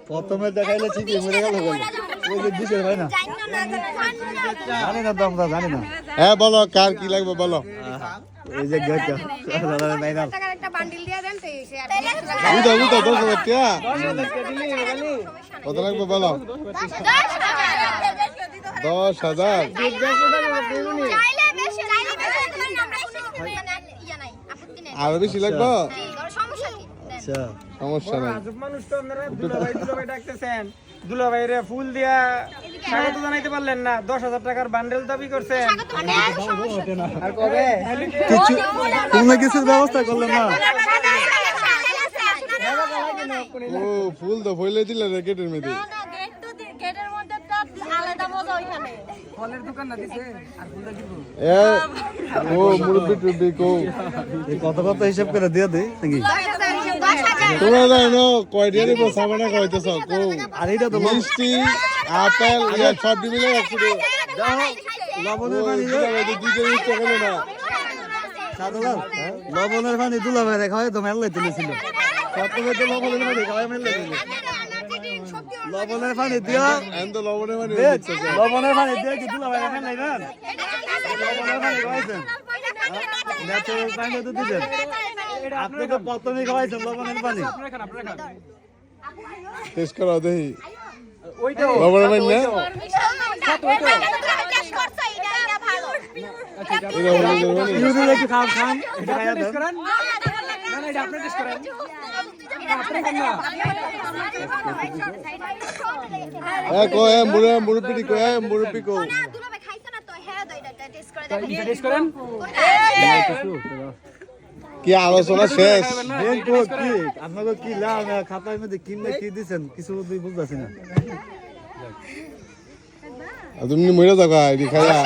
প্রথমে দেখাইলে ঠিকই মরে গেল ওই যে দিশের ভাই না জানি না তো আমরা জানি না হ্যাঁ বলো কার কি লাগবে বলো এই যে গেটা নাই না একটা বান্ডিল দিয়ে দেন উদা 10,000 টাকা কত লাগবে বলো 10,000 আরো বেশি লাগবে আচ্ছা সমস্যা নাই মানুষ তো আপনারা দুলাভাই ডাকতেছেন দুলাভাইরে ফুল দিয়া স্বাগত জানাইতে পারলেন না 10,000 টাকার বান্ডেল দাবি করছেন আর কবে কিছু তোমরা কিছুর ব্যবস্থা করলেন না ও ফুল তো ফইলে দিলে রে গেটের মধ্যে গেটের মধ্যে তো আলাদা মজা ওইখানে ফলের দোকান না দিছে আর ফুলটা দিব ও মুরব্বি টুবি কো এই কত হিসাব করে দিয়ে দে নাকি তোমরা জানো কয় দিয়ে দিব সামনে কইতেছ কো আর এটা তো মিষ্টি আপেল ইয়া সব দিলে একটু দাও লবণের পানি দিতে ইচ্ছা করলো না সাদা লবণের পানি দুলা ভাই খাওয়াই তো মেল লইতেছিল প্রথমে তো লবণের পানি খাওয়াই মেল লইতেছিল লবণের পানি দিয়া এন্ড লবণের পানি লবণের পানি দিয়া কি দুলা ভাই খান নাই না লবণের পানি খাওয়াইছেন ন্যাচারাল পানি তো দিবেন আপনি তো প্রথমে খাওয়াইছেন লবণের পানি আপনারা খান টেস্ট করো দেখি ওইটা লবণের পানি না ইউজুয়ালি একটু খান এটা খাইয়া দেন করেন না না এটা আপনি টেস্ট করেন আপনি খান না কো মুরব্বি কো মুরব্বি কো এটা টেস্ট করেন কি আলোচনা শেষ কি আপনাকে কি লাভ খাতার মধ্যে কিনলে কি দিছেন কিছু বুঝতেছি না তুমি মরে যাবা খাইয়া